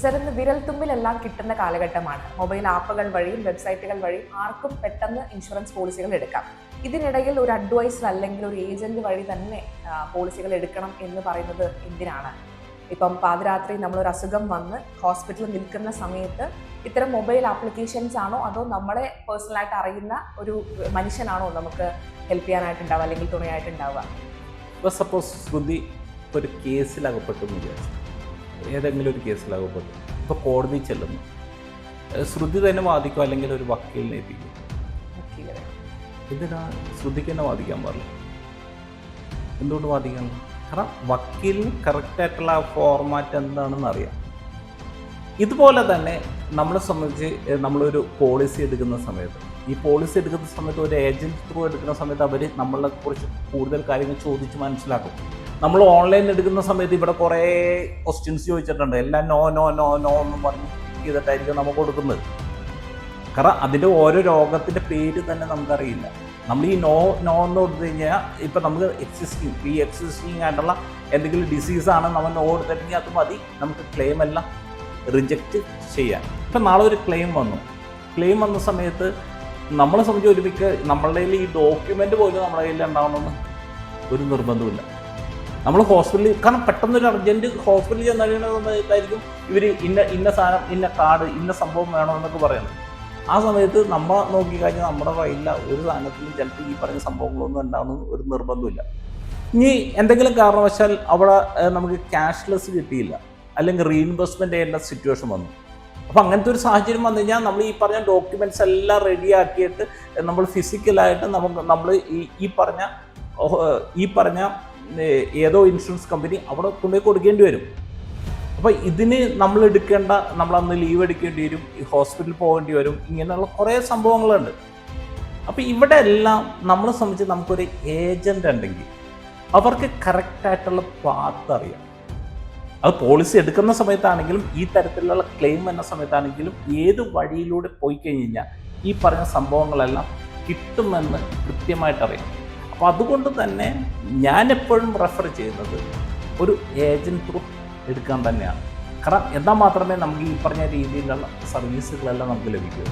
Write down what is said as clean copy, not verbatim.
Sir, ഇന്ന് വിരൽത്തുമ്പിലെല്ലാം കിട്ടുന്ന കാലഘട്ടമാണ്. മൊബൈൽ ആപ്പുകൾ വഴിയും വെബ്സൈറ്റുകൾ വഴിയും ആർക്കും പെട്ടെന്ന് ഇൻഷുറൻസ് പോളിസികൾ എടുക്കാം. ഇതിനിടയിൽ ഒരു അഡ്വൈസർ അല്ലെങ്കിൽ ഒരു ഏജന്റ് വഴി തന്നെ പോളിസികൾ എടുക്കണം എന്ന് പറയുന്നത് എന്തിനാണ്? ഇപ്പം പാതിരാത്രി നമ്മളൊരു അസുഖം വന്ന് ഹോസ്പിറ്റലിൽ നിൽക്കുന്ന സമയത്ത് ഇത്തരം മൊബൈൽ ആപ്ലിക്കേഷൻസ് ആണോ അതോ നമ്മളെ പേഴ്സണലായിട്ട് അറിയുന്ന ഒരു മനുഷ്യനാണോ നമുക്ക് ഹെൽപ്പ് ചെയ്യാനായിട്ടുണ്ടാവുക അല്ലെങ്കിൽ തുണയായിട്ടുണ്ടാവുക? ഇപ്പോൾ സപ്പോസ് ശ്രുതി ഒരു കേസിലകപ്പെട്ടു എന്ന് വിചാരിച്ചു, ഏതെങ്കിലും ഒരു കേസിലകപ്പെട്ടു, ഇപ്പോൾ കോടതി ചെല്ലുന്നു, ശ്രുതി തന്നെ വാദിക്കും അല്ലെങ്കിൽ ഒരു വക്കീലിനെ എത്തിക്കും. എന്തിനാ ശ്രുതിക്ക് തന്നെ വാദിക്കാൻ പാടില്ല? എന്തുകൊണ്ട് വാദിക്കാൻ? കാരണം വക്കീലിന് കറക്റ്റായിട്ടുള്ള ആ ഫോർമാറ്റ് എന്താണെന്ന് അറിയാം. ഇതുപോലെ തന്നെ നമ്മളെ സംബന്ധിച്ച് നമ്മളൊരു പോളിസി എടുക്കുന്ന സമയത്ത്, ഈ പോളിസി എടുക്കുന്ന സമയത്ത് ഒരു ഏജൻറ്റ് ത്രൂ എടുക്കുന്ന സമയത്ത് അവർ നമ്മളെ കുറിച്ച് കൂടുതൽ കാര്യങ്ങൾ ചോദിച്ച് മനസ്സിലാക്കും. നമ്മൾ ഓൺലൈൻ എടുക്കുന്ന സമയത്ത് ഇവിടെ കുറേ ക്വസ്റ്റ്യൻസ് ചോദിച്ചിട്ടുണ്ട്. എല്ലാം നോ നോ നോ നോ എന്നും പറഞ്ഞ് ചെയ്തിട്ടായിരിക്കും നമുക്ക് കൊടുക്കുന്നത്. കാരണം അതിൻ്റെ ഓരോ രോഗത്തിൻ്റെ പേര് തന്നെ നമുക്കറിയില്ല. നമ്മൾ ഈ നോ നോ എന്ന് കൊടുത്തു കഴിഞ്ഞാൽ ഇപ്പം നമുക്ക് എക്സിസ്റ്റിംഗ് ആയിട്ടുള്ള എന്തെങ്കിലും ഡിസീസാണ് നമ്മൾ നോ കൊടുത്തിട്ടുണ്ടെങ്കിൽ അത് മതി, നമുക്ക് ക്ലെയിം എല്ലാം റിജക്റ്റ് ചെയ്യാൻ. ഇപ്പം നാളെ ഒരു ക്ലെയിം വന്ന സമയത്ത് നമ്മളെ സംബന്ധിച്ച് ഒരു നമ്മളുടെ കയ്യിൽ ഈ ഡോക്യുമെൻ്റ് പോലും നമ്മുടെ കയ്യിൽ ഉണ്ടാവണമെന്ന് ഒരു നിർബന്ധമില്ല. നമ്മൾ ഹോസ്പിറ്റലിൽ, കാരണം പെട്ടെന്നൊരു അർജൻറ്റ് ഹോസ്പിറ്റലിൽ ചെന്നായിരിക്കും ഇവർ ഇന്ന സാധനം, ഇന്ന കാർഡ്, ഇന്ന സംഭവം വേണമെന്നൊക്കെ പറയുന്നത്. ആ സമയത്ത് നമ്മൾ നോക്കിക്കഴിഞ്ഞാൽ നമ്മുടെ കയ്യില്ല ഒരു സാധനത്തിലും ചിലപ്പോൾ ഈ പറഞ്ഞ സംഭവങ്ങളൊന്നും ഉണ്ടാവുന്ന ഒരു നിർബന്ധമില്ല. ഇനി എന്തെങ്കിലും കാരണവശാൽ അവിടെ നമുക്ക് ക്യാഷ്ലെസ് കിട്ടിയില്ല, അല്ലെങ്കിൽ റീഇംബേഴ്സ്മെൻറ്റ് ചെയ്യേണ്ട സിറ്റുവേഷൻ വന്നു. അപ്പോൾ അങ്ങനത്തെ ഒരു സാഹചര്യം വന്നു കഴിഞ്ഞാൽ നമ്മൾ ഈ പറഞ്ഞ ഡോക്യുമെൻറ്റ്സ് എല്ലാം റെഡിയാക്കിയിട്ട് നമ്മൾ ഫിസിക്കലായിട്ട് നമ്മൾ ഈ പറഞ്ഞ ഏതോ ഇൻഷുറൻസ് കമ്പനി അവിടെ കൊണ്ടുപോയി കൊടുക്കേണ്ടി വരും. അപ്പോൾ ഇതിന് നമ്മളന്ന് ലീവ് എടുക്കേണ്ടി വരും, ഈ ഹോസ്പിറ്റലിൽ പോകേണ്ടി വരും, ഇങ്ങനെയുള്ള കുറേ സംഭവങ്ങളുണ്ട്. അപ്പോൾ ഇവിടെ എല്ലാം നമ്മളെ സംബന്ധിച്ച് നമുക്കൊരു ഏജൻ്റ് ഉണ്ടെങ്കിൽ അവർക്ക് കറക്റ്റായിട്ടുള്ള പാത്ത് അറിയാം. അത് പോളിസി എടുക്കുന്ന സമയത്താണെങ്കിലും ഈ തരത്തിലുള്ള ക്ലെയിം എന്ന സമയത്താണെങ്കിലും ഏത് വഴിയിലൂടെ പോയി കഴിഞ്ഞാൽ ഈ പറഞ്ഞ സംഭവങ്ങളെല്ലാം കിട്ടുമെന്ന് കൃത്യമായിട്ട് അറിയാം. അപ്പോൾ അതുകൊണ്ട് തന്നെ ഞാൻ എപ്പോഴും റെഫർ ചെയ്യുന്നത് ഒരു ഏജൻറ്റ് ത്രൂ എടുക്കാൻ തന്നെയാണ്. കാരണം എന്നാൽ മാത്രമേ നമുക്ക് ഈ പറഞ്ഞ രീതിയിലുള്ള സർവീസുകളെല്ലാം നമുക്ക് ലഭിക്കൂ.